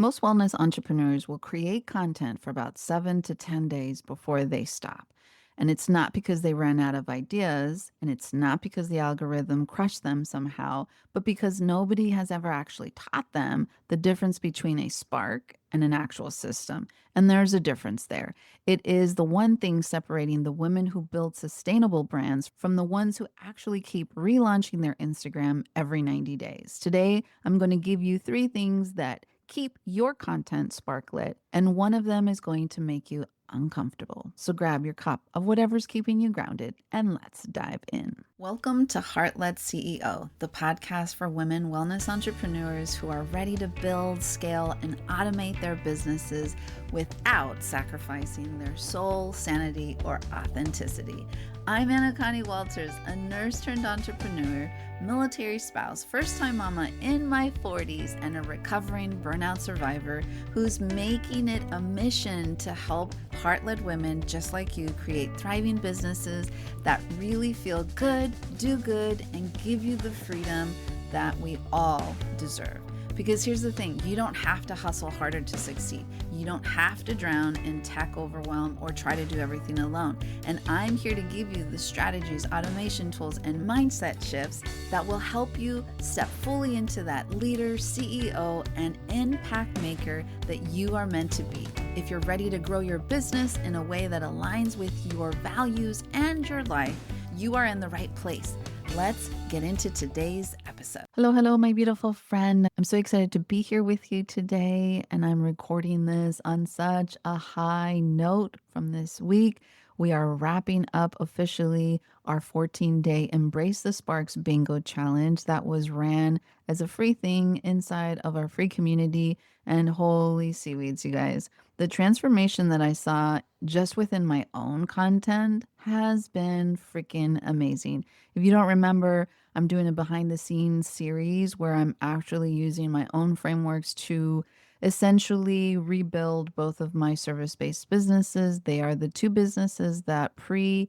Most wellness entrepreneurs will create content for about 7 to 10 days before they stop. And it's not because they ran out of ideas, and it's not because the algorithm crushed them somehow, but because nobody has ever actually taught them the difference between a spark and an actual system. And there's a difference there. It is the one thing separating the women who build sustainable brands from the ones who actually keep relaunching their Instagram every 90 days. Today, I'm going to give you three things that keep your content sparklit, and one of them is going to make you uncomfortable. So grab your cup of whatever's keeping you grounded and let's dive in. Welcome to Heart Led CEO, the podcast for women wellness entrepreneurs who are ready to build, scale, and automate their businesses without sacrificing their soul, sanity, or authenticity. I'm Anacani Walters, a nurse turned entrepreneur, military spouse, first time mama in my 40s, and a recovering burnout survivor who's making it a mission to help heart led women just like you create thriving businesses that really feel good, do good, and give you the freedom that we all deserve. Because here's the thing, you don't have to hustle harder to succeed. You don't have to drown in tech overwhelm or try to do everything alone. And I'm here to give you the strategies, automation tools, and mindset shifts that will help you step fully into that leader, CEO, and impact maker that you are meant to be. If you're ready to grow your business in a way that aligns with your values and your life, you are in the right place. Let's get into today's episode. Hello, my beautiful friend. I'm so excited to be here with you today, and I'm recording this on such a high note from this week. We are wrapping up officially our 14-day Embrace the Sparks Bingo Challenge that was ran as a free thing inside of our free community. And holy seaweeds, you guys, the transformation that I saw just within my own content has been freaking amazing. If you don't remember, I'm doing a behind the scenes series where I'm actually using my own frameworks to essentially rebuild both of my service based businesses. They are the two businesses that predate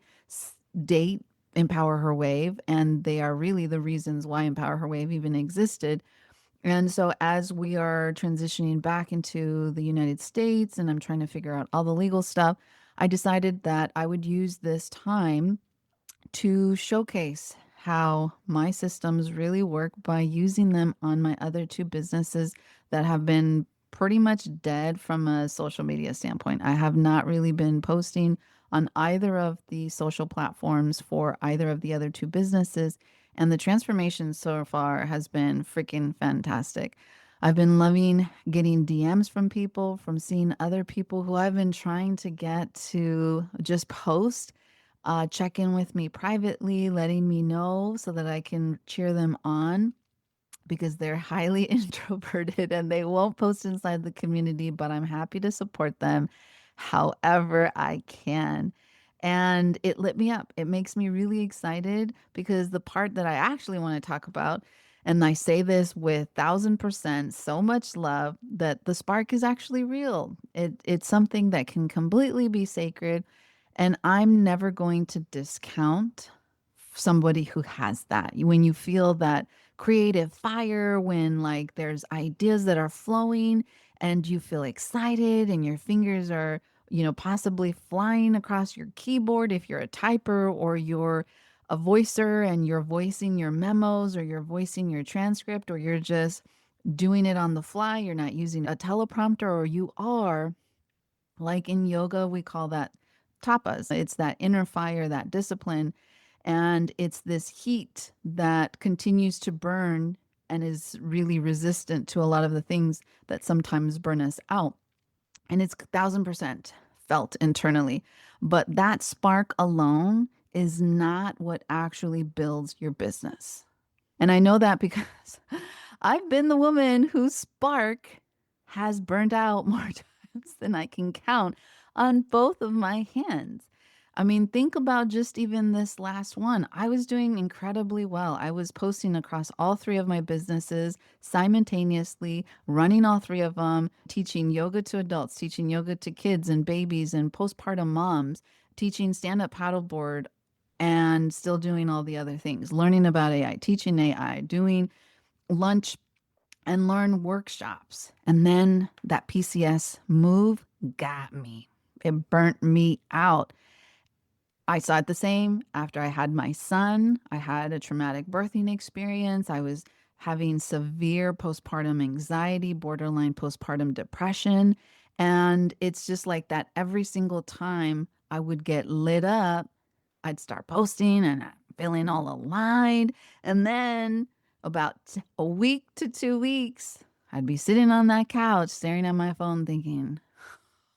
Empower Her Wave, and they are really the reasons why Empower Her Wave even existed. And so, as we are transitioning back into the United States and I'm trying to figure out all the legal stuff, I decided that I would use this time to showcase how my systems really work by using them on my other two businesses that have been pretty much dead from a social media standpoint. I have not really been posting on either of the social platforms for either of the other two businesses. And the transformation so far has been freaking fantastic. I've been loving getting DMs from people, from seeing other people who I've been trying to get to just post, check in with me privately, letting me know so that I can cheer them on because they're highly introverted and they won't post inside the community, but I'm happy to support them however I can. And it lit me up. It makes me really excited because the part that I actually want to talk about, and I say this with 1000% so much love, that the spark is actually real. It's something that can completely be sacred. And I'm never going to discount somebody who has that. When you feel that creative fire, when like there's ideas that are flowing and you feel excited and your fingers are, possibly flying across your keyboard if you're a typer or you're a voicer and you're voicing your memos or you're voicing your transcript or you're just doing it on the fly, you're not using a teleprompter or you are like in yoga, we call that tapas. It's that inner fire, that discipline. And it's this heat that continues to burn and is really resistant to a lot of the things that sometimes burn us out. And it's 1000% felt internally. But that spark alone is not what actually builds your business. And I know that because I've been the woman whose spark has burnt out more times than I can count on both of my hands. I mean, think about just even this last one. I was doing incredibly well. I was posting across all three of my businesses simultaneously, running all three of them, teaching yoga to adults, teaching yoga to kids and babies and postpartum moms, teaching stand up paddleboard, and still doing all the other things, learning about AI, teaching AI, doing lunch and learn workshops. And then that PCS move got me. It burnt me out. I saw it the same after I had my son. I had a traumatic birthing experience. I was having severe postpartum anxiety, borderline postpartum depression. And it's just like that every single time I would get lit up, I'd start posting and I'm feeling all aligned. And then about a week to 2 weeks, I'd be sitting on that couch staring at my phone thinking,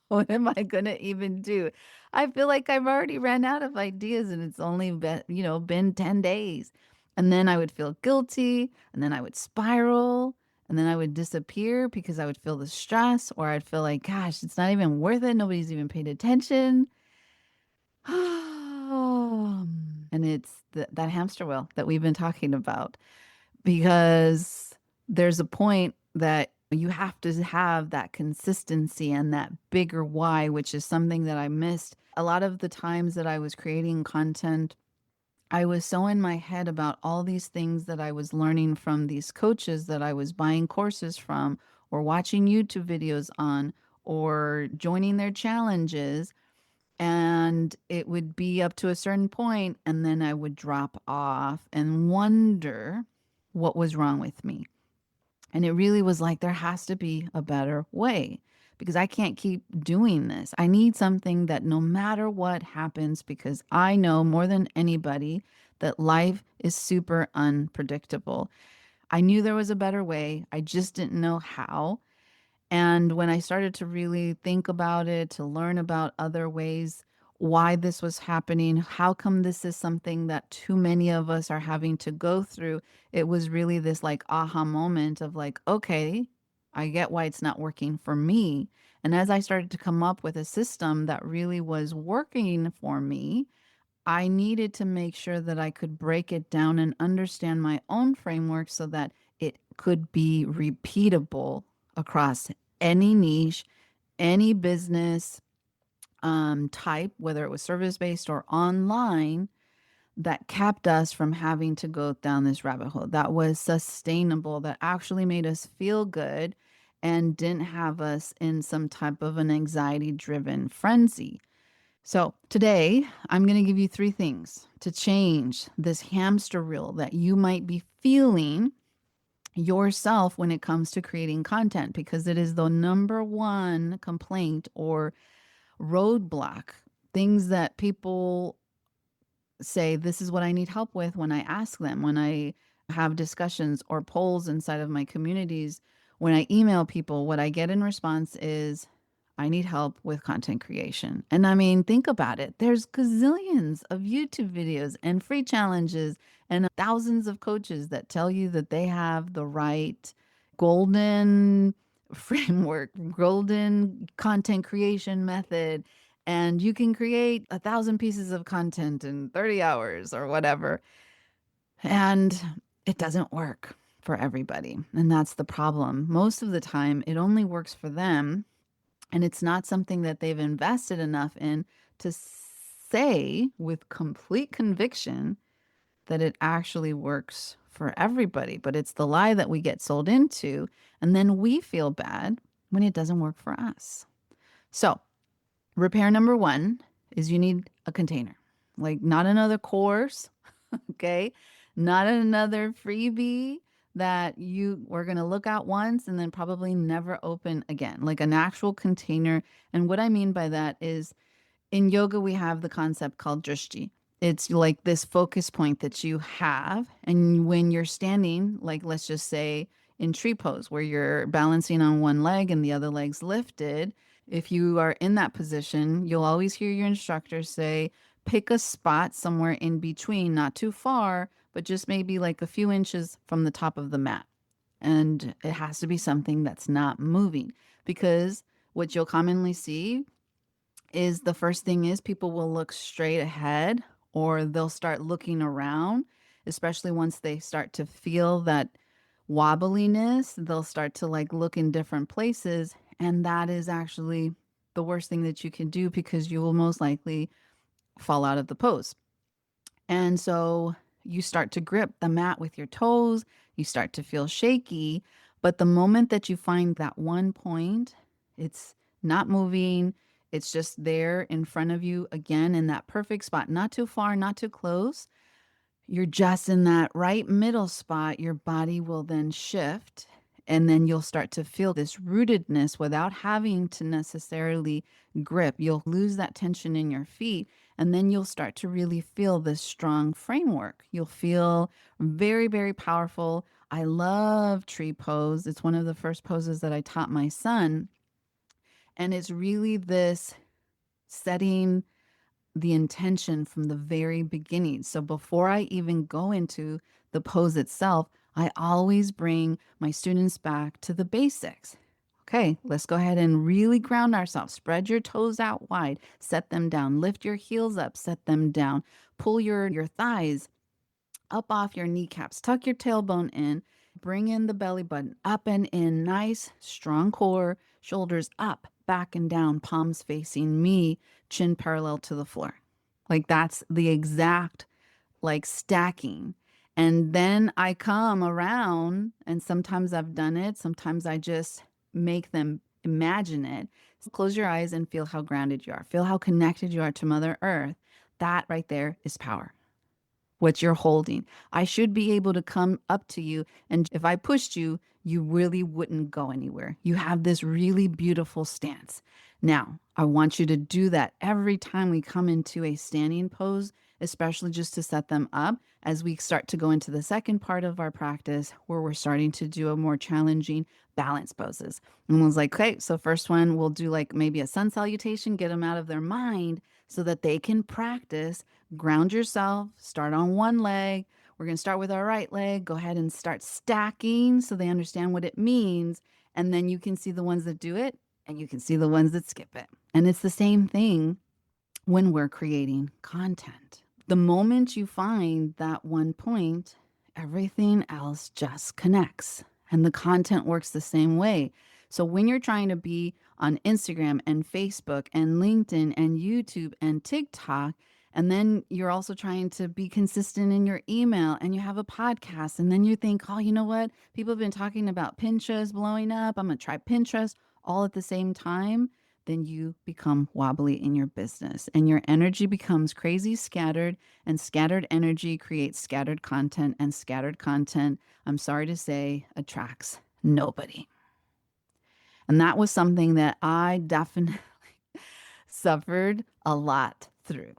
what am I gonna even do? I feel like I've already ran out of ideas and it's only been 10 days. And then I would feel guilty, and then I would spiral, and then I would disappear because I would feel the stress, or I'd feel like, gosh, it's not even worth it. Nobody's even paid attention. And it's that hamster wheel that we've been talking about, because there's a point that you have to have that consistency and that bigger why, which is something that I missed. A lot of the times that I was creating content, I was so in my head about all these things that I was learning from these coaches that I was buying courses from, or watching YouTube videos on, or joining their challenges. And it would be up to a certain point, and then I would drop off and wonder what was wrong with me. And it really was like, there has to be a better way, because I can't keep doing this. I need something that no matter what happens, because I know more than anybody that life is super unpredictable. I knew there was a better way. I just didn't know how. And when I started to really think about it, to learn about other ways why this was happening, how come this is something that too many of us are having to go through, it was really this like aha moment of like, okay, I get why it's not working for me. And as I started to come up with a system that really was working for me, I needed to make sure that I could break it down and understand my own framework so that it could be repeatable across any niche, any business type, whether it was service based or online, that kept us from having to go down this rabbit hole, that was sustainable, that actually made us feel good and didn't have us in some type of an anxiety driven frenzy. So, today I'm going to give you three things to change this hamster wheel that you might be feeling yourself when it comes to creating content, because it is the number one complaint or roadblock. Things that people say, this is what I need help with, when I ask them, when I have discussions or polls inside of my communities, when I email people, what I get in response is, I need help with content creation. And I mean, think about it. There's gazillions of YouTube videos and free challenges and thousands of coaches that tell you that they have the right golden framework, golden content creation method, and you can create 1,000 pieces of content in 30 hours or whatever. And it doesn't work for everybody. And that's the problem. Most of the time, it only works for them. And it's not something that they've invested enough in to say with complete conviction that it actually works for everybody. But it's the lie that we get sold into. And then we feel bad when it doesn't work for us. So, repair number one is you need a container, like not another course, okay? Not another freebie that you were going to look at once and then probably never open again, like an actual container. And what I mean by that is, in yoga, we have the concept called Drishti. It's like this focus point that you have. And when you're standing, like let's just say in tree pose, where you're balancing on one leg and the other leg's lifted, if you are in that position, you'll always hear your instructor say, pick a spot somewhere in between, not too far, but just maybe like a few inches from the top of the mat. And it has to be something that's not moving, because what you'll commonly see is, the first thing is, people will look straight ahead, or they'll start looking around, especially once they start to feel that wobbliness, they'll start to like look in different places. And that is actually the worst thing that you can do, because you will most likely fall out of the pose. And so you start to grip the mat with your toes, you start to feel shaky. But the moment that you find that one point, it's not moving, it's just there in front of you again in that perfect spot, not too far, not too close. You're just in that right middle spot. Your body will then shift, and then you'll start to feel this rootedness without having to necessarily grip. You'll lose that tension in your feet, and then you'll start to really feel this strong framework. You'll feel very, very powerful. I love tree pose. It's one of the first poses that I taught my son. And it's really this setting the intention from the very beginning. So before I even go into the pose itself, I always bring my students back to the basics. Okay, let's go ahead and really ground ourselves. Spread your toes out wide, set them down, lift your heels up, set them down, pull your thighs up off your kneecaps, tuck your tailbone in, bring in the belly button up and in, nice, strong core, shoulders up, back and down, palms facing me, chin parallel to the floor. Like that's the exact like stacking. And then I come around, and sometimes I've done it, sometimes I just make them imagine it. So close your eyes and feel how grounded you are. Feel how connected you are to Mother Earth. That right there is power, what you're holding. I should be able to come up to you, and if I pushed you, you really wouldn't go anywhere. You have this really beautiful stance. Now, I want you to do that every time we come into a standing pose, especially just to set them up as we start to go into the second part of our practice where we're starting to do a more challenging balance poses. And I was like, okay, so first one, we'll do like maybe a sun salutation, get them out of their mind so that they can practice. Ground yourself, start on one leg. We're going to start with our right leg. Go ahead and start stacking so they understand what it means. And then you can see the ones that do it and you can see the ones that skip it. And it's the same thing when we're creating content. The moment you find that one point, everything else just connects. And the content works the same way. So when you're trying to be on Instagram and Facebook and LinkedIn and YouTube and TikTok, and then you're also trying to be consistent in your email and you have a podcast, and then you think, oh, you know what? People have been talking about Pinterest blowing up. I'm going to try Pinterest all at the same time. Then you become wobbly in your business and your energy becomes crazy scattered, and scattered energy creates scattered content, and scattered content, I'm sorry to say, attracts nobody. And that was something that I definitely suffered a lot through.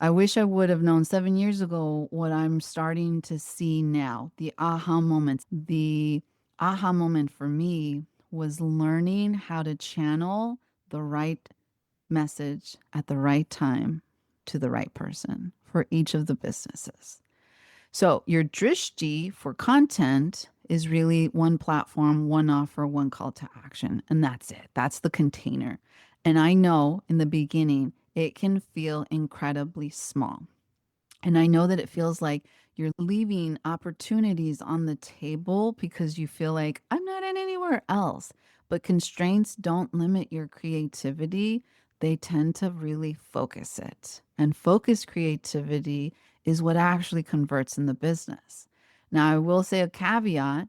I wish I would have known 7 years ago what I'm starting to see now, the aha moments. The aha moment for me was learning how to channel the right message at the right time to the right person for each of the businesses. So your Drishti for content is really one platform, one offer, one call to action. And that's it. That's the container. And I know in the beginning, it can feel incredibly small. And I know that it feels like you're leaving opportunities on the table because you feel like I'm not in anywhere else. But constraints don't limit your creativity. They tend to really focus it. And focused creativity is what actually converts in the business. Now, I will say a caveat.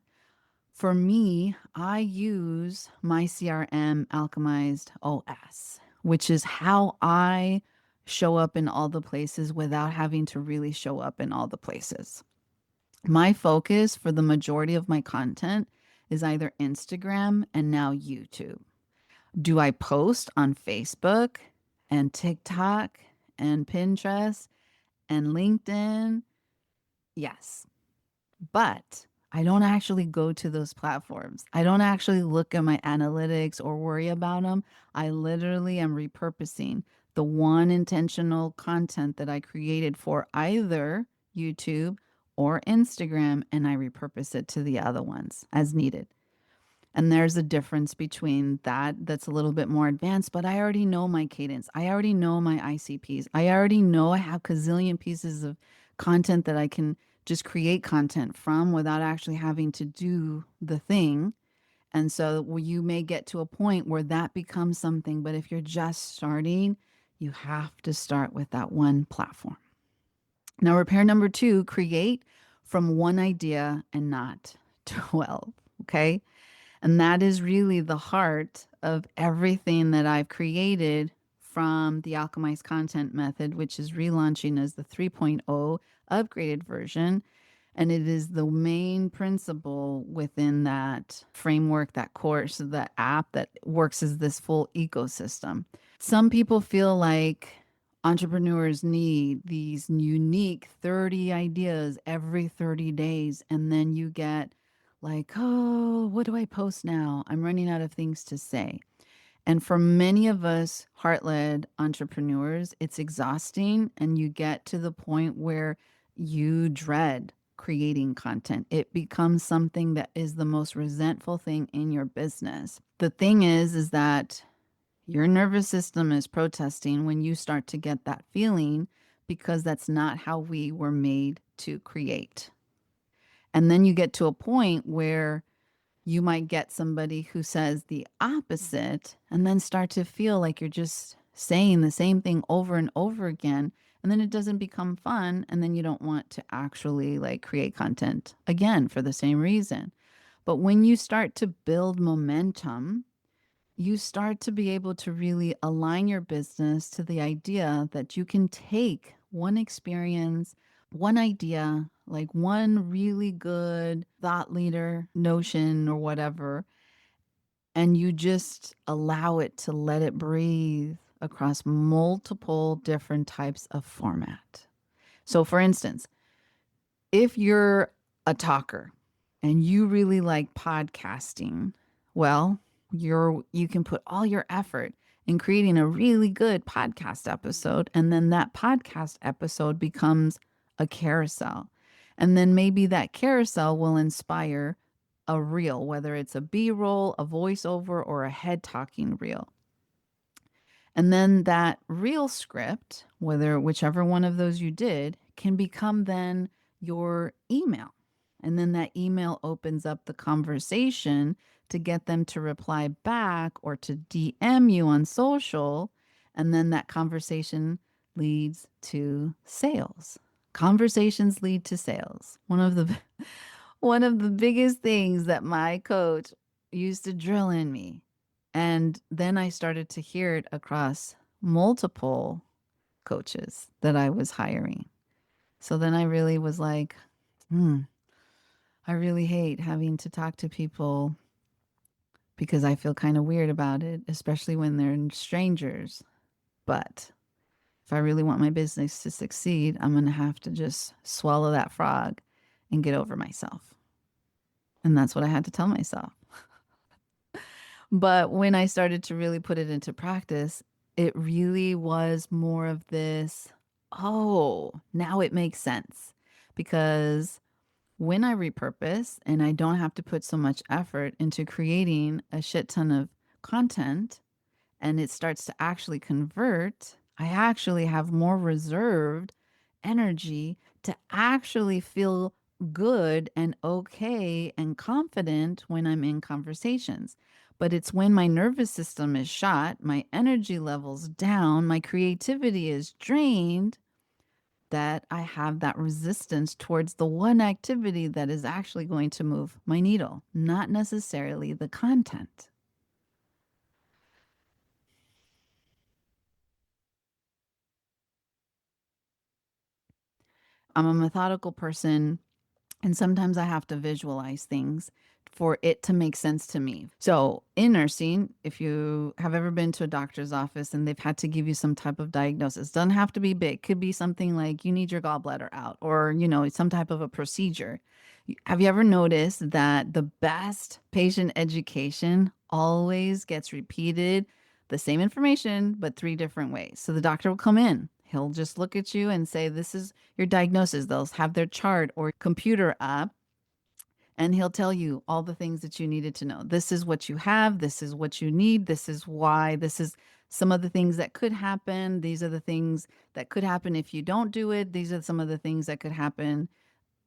For me, I use my CRM Alchemized OS, which is how I show up in all the places without having to really show up in all the places. My focus for the majority of my content is either Instagram and now YouTube. Do I post on Facebook and TikTok and Pinterest and LinkedIn? Yes. But I don't actually go to those platforms. I don't actually look at my analytics or worry about them. I literally am repurposing the one intentional content that I created for either YouTube or Instagram, and I repurpose it to the other ones as needed. And there's a difference between that that's a little bit more advanced, but I already know my cadence. I already know my ICPs. I already know I have gazillion pieces of content that I can just create content from without actually having to do the thing. And so you may get to a point where that becomes something, but if you're just starting, you have to start with that one platform. Now, repair number 2, create from one idea and not 12. Okay. And that is really the heart of everything that I've created from the Alchemized Content Method, which is relaunching as the 3.0 upgraded version. And it is the main principle within that framework, that course, that app that works as this full ecosystem. Some people feel like entrepreneurs need these unique 30 ideas every 30 days. And then you get like, oh, what do I post now? I'm running out of things to say. And for many of us heart led entrepreneurs, it's exhausting. And you get to the point where you dread creating content. It becomes something that is the most resentful thing in your business. The thing is that your nervous system is protesting when you start to get that feeling because that's not how we were made to create. And then you get to a point where you might get somebody who says the opposite and then start to feel like you're just saying the same thing over and over again. And then it doesn't become fun. And then you don't want to actually like create content again for the same reason. But when you start to build momentum, you start to be able to really align your business to the idea that you can take one experience, one idea, like one really good thought leader notion or whatever, and you just allow it to let it breathe across multiple different types of format. So, for instance, if you're a talker and you really like podcasting, well, you can put all your effort in creating a really good podcast episode, and then that podcast episode becomes a carousel. And then maybe that carousel will inspire a reel, whether it's a B-roll, a voiceover, or a head talking reel. And then that reel script, whether whichever one of those you did, can become then your email. And then that email opens up the conversation to get them to reply back or to DM you on social. And then that conversation leads to sales. Conversations lead to sales. One of the biggest things that my coach used to drill in me. And then I started to hear it across multiple coaches that I was hiring. So then I really was like, I really hate having to talk to people because I feel kind of weird about it, especially when they're strangers. But if I really want my business to succeed, I'm going to have to just swallow that frog and get over myself. And that's what I had to tell myself. But when I started to really put it into practice, it really was more of this, oh, now it makes sense. Because when I repurpose and I don't have to put so much effort into creating a shit ton of content and it starts to actually convert, I actually have more reserved energy to actually feel good and okay and confident when I'm in conversations. But it's when my nervous system is shot, my energy levels down, my creativity is drained, that I have that resistance towards the one activity that is actually going to move my needle, not necessarily the content. I'm a methodical person. And sometimes I have to visualize things for it to make sense to me. So, in nursing, if you have ever been to a doctor's office and they've had to give you some type of diagnosis, doesn't have to be big, could be something like you need your gallbladder out or, some type of a procedure. Have you ever noticed that the best patient education always gets repeated, the same information, but three different ways? So the doctor will come in. He'll just look at you and say, this is your diagnosis. They'll have their chart or computer up and he'll tell you all the things that you needed to know. This is what you have. This is what you need. This is why. This is some of the things that could happen. These are the things that could happen if you don't do it. These are some of the things that could happen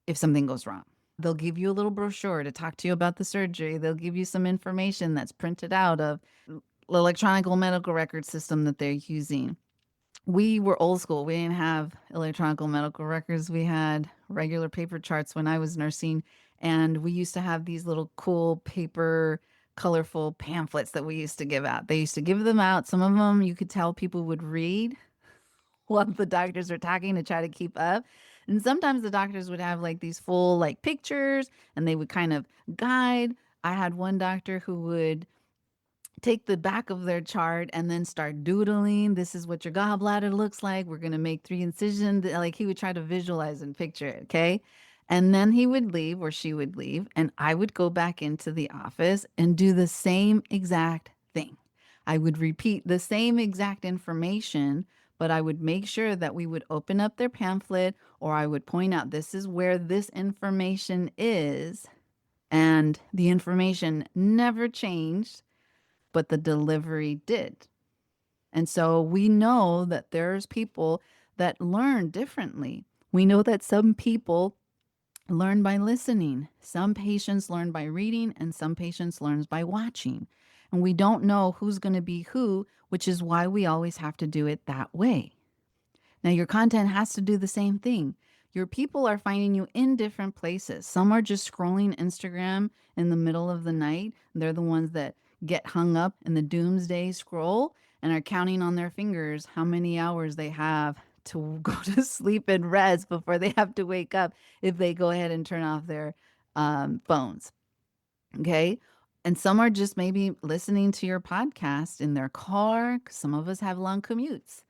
if something goes wrong. They'll give you a little brochure to talk to you about the surgery. They'll give you some information that's printed out of the electronic medical record system that they're using. We were old school. We didn't have electronic medical records. We had regular paper charts when I was nursing. And we used to have these little cool paper colorful pamphlets that we used to give out. They used to give them out. Some of them you could tell people would read while the doctors were talking to try to keep up. And sometimes the doctors would have like these full like pictures and they would kind of guide. I had one doctor who would take the back of their chart and then start doodling. This is what your gallbladder looks like. We're going to make 3 incisions. Like he would try to visualize and picture it. Okay. And then he would leave or she would leave. And I would go back into the office and do the same exact thing. I would repeat the same exact information, but I would make sure that we would open up their pamphlet or I would point out this is where this information is. And the information never changed, but the delivery did. And so we know that there's people that learn differently. We know that some people learn by listening, some patients learn by reading, and some patients learn by watching. And we don't know who's going to be who, which is why we always have to do it that way. Now, your content has to do the same thing. Your people are finding you in different places. Some are just scrolling Instagram in the middle of the night. They're the ones that get hung up in the doomsday scroll and are counting on their fingers how many hours they have to go to sleep and rest before they have to wake up if they go ahead and turn off their phones. Okay. And some are just maybe listening to your podcast in their car. Some of us have long commutes.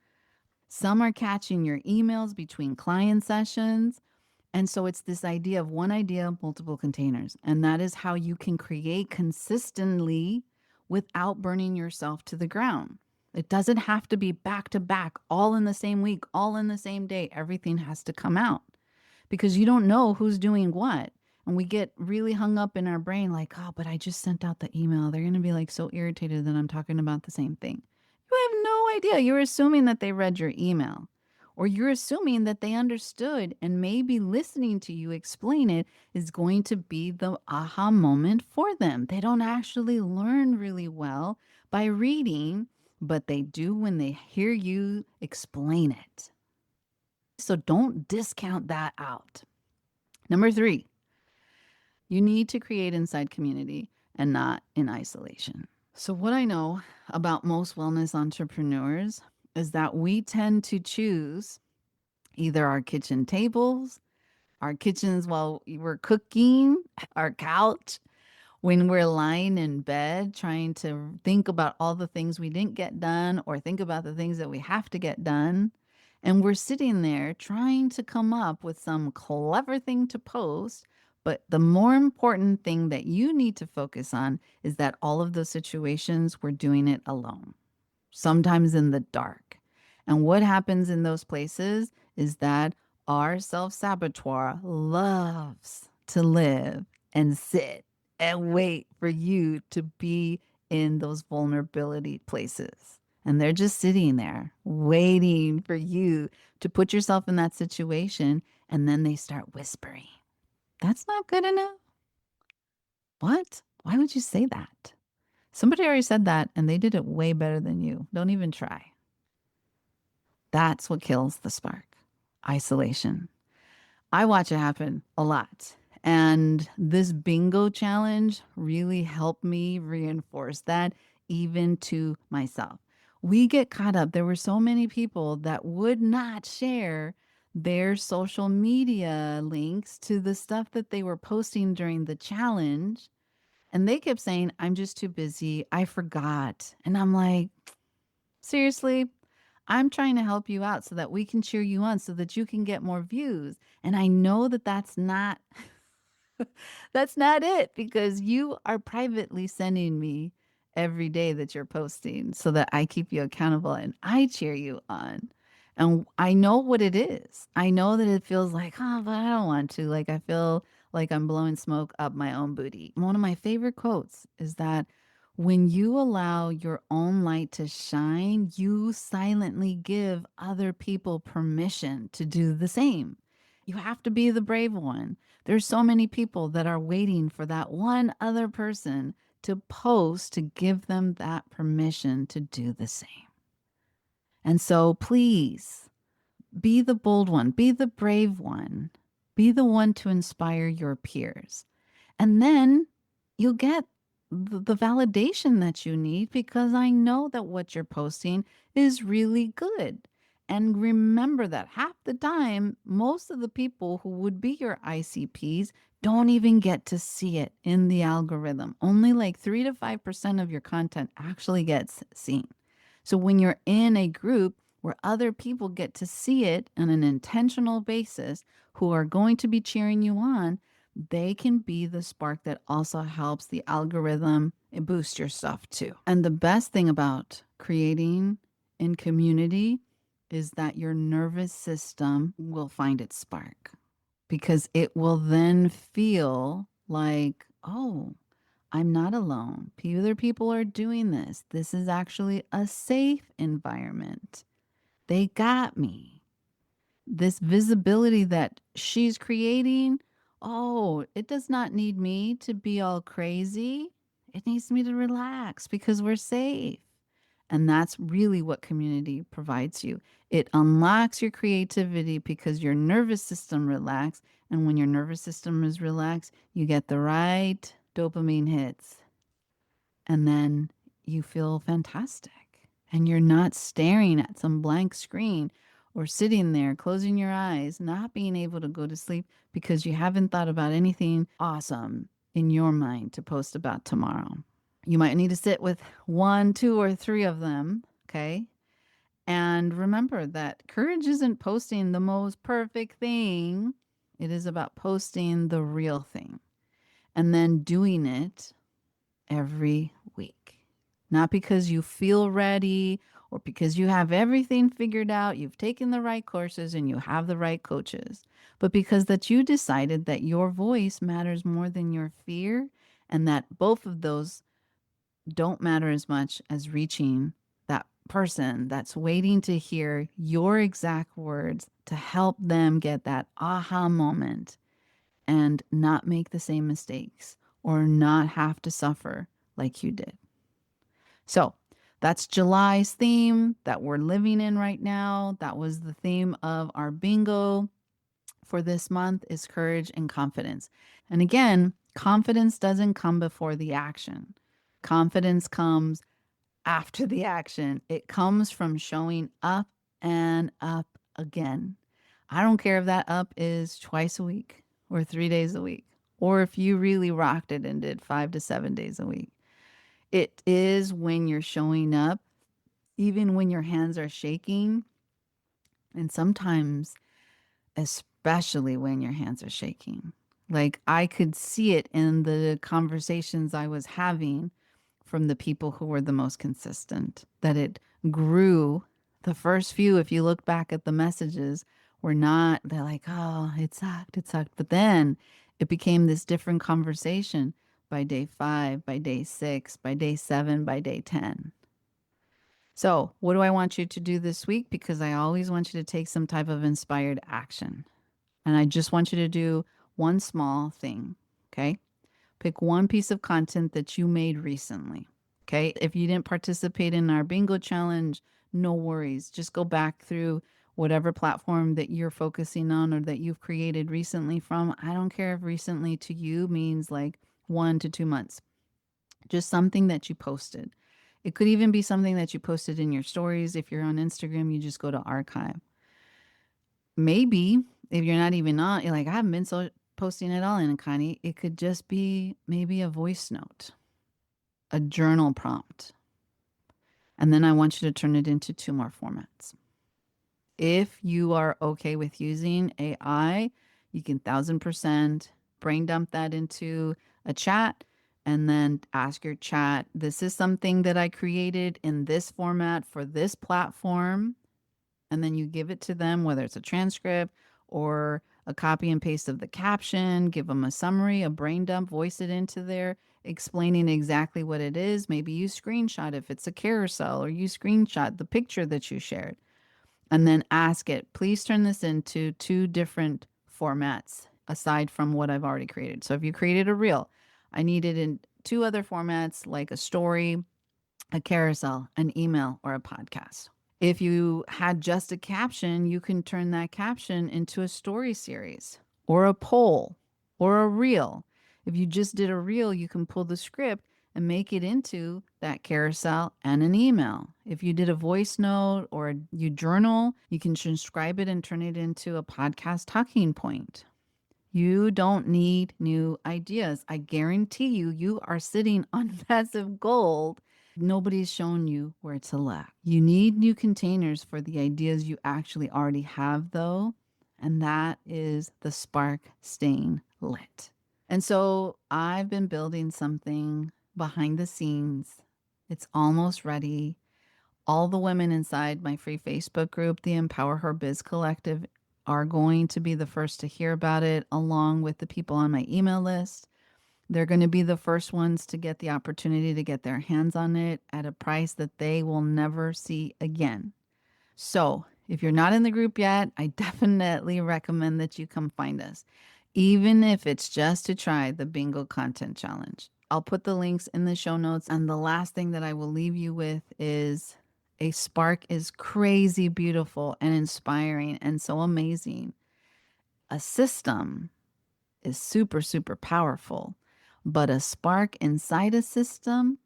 Some are catching your emails between client sessions. And so it's this idea of one idea, multiple containers. And that is how you can create consistently without burning yourself to the ground. It doesn't have to be back to back, all in the same week, all in the same day. Everything has to come out because you don't know who's doing what. And we get really hung up in our brain like, oh, but I just sent out the email. They're going to be like so irritated that I'm talking about the same thing. You have no idea. You're assuming that they read your email, or you're assuming that they understood, and maybe listening to you explain it is going to be the aha moment for them. They don't actually learn really well by reading, but they do when they hear you explain it. So don't discount that out. Number 3, you need to create inside community and not in isolation. So, what I know about most wellness entrepreneurs is that we tend to choose either our kitchen tables, our kitchens while we're cooking, our couch, when we're lying in bed trying to think about all the things we didn't get done or think about the things that we have to get done. And we're sitting there trying to come up with some clever thing to post. But the more important thing that you need to focus on is that all of those situations, we're doing it alone, sometimes in the dark. And what happens in those places is that our self saboteur loves to live and sit and wait for you to be in those vulnerability places. And they're just sitting there waiting for you to put yourself in that situation. And then they start whispering, that's not good enough. What? Why would you say that? Somebody already said that and they did it way better than you. Don't even try. That's what kills the spark. Isolation. I watch it happen a lot. And this bingo challenge really helped me reinforce that even to myself. We get caught up. There were so many people that would not share their social media links to the stuff that they were posting during the challenge. And they kept saying, I'm just too busy. I forgot. And I'm like, seriously? I'm trying to help you out so that we can cheer you on so that you can get more views. And I know that that's not that's not it because you are privately sending me every day that you're posting so that I keep you accountable and I cheer you on. And I know what it is. I know that it feels like, oh, but I don't want to. Like, I feel like I'm blowing smoke up my own booty. One of my favorite quotes is that when you allow your own light to shine, you silently give other people permission to do the same. You have to be the brave one. There's so many people that are waiting for that one other person to post to give them that permission to do the same. And so please be the bold one, be the brave one, be the one to inspire your peers. And then you'll get the validation that you need because I know that what you're posting is really good. And remember that half the time, most of the people who would be your ICPs don't even get to see it in the algorithm. Only like 3 to 5% of your content actually gets seen. So when you're in a group where other people get to see it on an intentional basis, who are going to be cheering you on, they can be the spark that also helps the algorithm boost your stuff too. And the best thing about creating in community is that your nervous system will find its spark because it will then feel like, oh, I'm not alone. Other people are doing this. This is actually a safe environment. They got me. This visibility that she's creating, oh, it does not need me to be all crazy. It needs me to relax because we're safe. And that's really what community provides you. It unlocks your creativity because your nervous system relaxes. And when your nervous system is relaxed, you get the right dopamine hits. And then you feel fantastic. And you're not staring at some blank screen or sitting there closing your eyes, not being able to go to sleep because you haven't thought about anything awesome in your mind to post about tomorrow. You might need to sit with one, two, or three of them, okay? And remember that courage isn't posting the most perfect thing, it is about posting the real thing and then doing it every week. Not because you feel ready or because you have everything figured out, you've taken the right courses and you have the right coaches, but because that you decided that your voice matters more than your fear and that both of those don't matter as much as reaching that person that's waiting to hear your exact words to help them get that aha moment and not make the same mistakes or not have to suffer like you did. So that's July's theme that we're living in right now. That was the theme of our bingo for this month is courage and confidence. And again, confidence doesn't come before the action. Confidence comes after the action. It comes from showing up and up again. I don't care if that up is twice a week or 3 days a week, or if you really rocked it and did 5 to 7 days a week. It is when you're showing up, even when your hands are shaking, and sometimes, especially when your hands are shaking. Like I could see it in the conversations I was having from the people who were the most consistent, that it grew. The first few, if you look back at the messages, were not, they're like, oh, it sucked, it sucked. But then it became this different conversation by day 5, by day 6, by day 7, by day 10. So, what do I want you to do this week? Because I always want you to take some type of inspired action. And I just want you to do one small thing. Okay. Pick one piece of content that you made recently. Okay. If you didn't participate in our bingo challenge, no worries. Just go back through whatever platform that you're focusing on or that you've created recently from. I don't care if recently to you means like 1 to 2 months, just something that you posted. It could even be something that you posted in your stories. If you're on Instagram, you just go to archive. Maybe if you're not even on, you're like, I haven't been posting at all in Anacani. It could just be maybe a voice note, a journal prompt. And then I want you to turn it into 2 more formats. If you are okay with using AI, you can 1000% brain dump that into a chat and then ask your chat, this is something that I created in this format for this platform. And then you give it to them, whether it's a transcript or a copy and paste of the caption, give them a summary, a brain dump, voice it into there, explaining exactly what it is. Maybe you screenshot if it's a carousel or you screenshot the picture that you shared and then ask it, please turn this into 2 different formats aside from what I've already created. So if you created a reel, I need it in 2 other formats like a story, a carousel, an email, or a podcast. If you had just a caption, you can turn that caption into a story series or a poll or a reel. If you just did a reel, you can pull the script and make it into that carousel and an email. If you did a voice note or you journal, you can transcribe it and turn it into a podcast talking point. You don't need new ideas. I guarantee you, you are sitting on massive gold. Nobody's shown you where to look. You need new containers for the ideas you actually already have, though, and that is the spark staying lit. And so I've been building something behind the scenes. It's almost ready. All the women inside my free Facebook group, the Empower Her Biz Collective, are going to be the first to hear about it, along with the people on my email list. They're going to be the first ones to get the opportunity to get their hands on it at a price that they will never see again. So if you're not in the group yet, I definitely recommend that you come find us, even if it's just to try the bingo content challenge. I'll put the links in the show notes. And the last thing that I will leave you with is a spark is crazy beautiful and inspiring and so amazing. A system is super, super powerful, but a spark inside a system,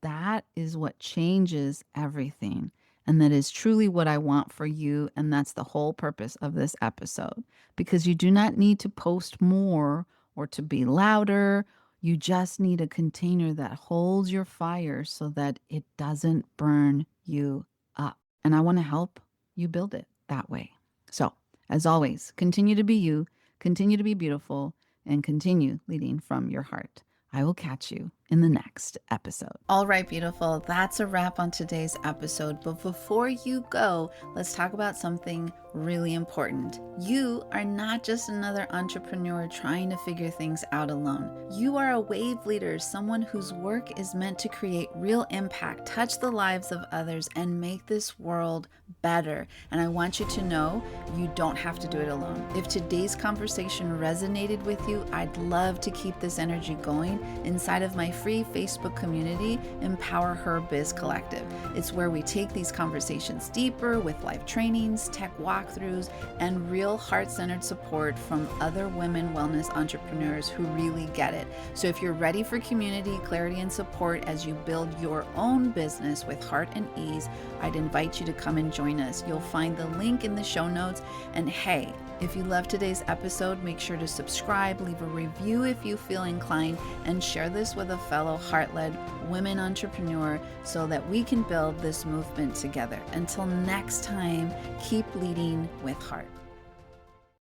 that is what changes everything. And that is truly what I want for you. And that's the whole purpose of this episode, because you do not need to post more or to be louder. You just need a container that holds your fire so that it doesn't burn you up. And I want to help you build it that way. So, as always, continue to be you, continue to be beautiful, and continue leading from your heart. I will catch you in the next episode. All right, beautiful. That's a wrap on today's episode. But before you go, let's talk about something really important. You are not just another entrepreneur trying to figure things out alone. You are a wave leader, someone whose work is meant to create real impact, touch the lives of others, and make this world better. And I want you to know you don't have to do it alone. If today's conversation resonated with you, I'd love to keep this energy going inside of my free Facebook community, Empower Her Biz Collective. It's where we take these conversations deeper with live trainings, tech walkthroughs, and real heart-centered support from other women wellness entrepreneurs who really get it. So if you're ready for community, clarity, and support as you build your own business with heart and ease, I'd invite you to come and join us. You'll find the link in the show notes. And hey, if you loved today's episode, make sure to subscribe, leave a review if you feel inclined, and share this with a fellow heart-led women entrepreneur so that we can build this movement together. Until next time, keep leading with heart.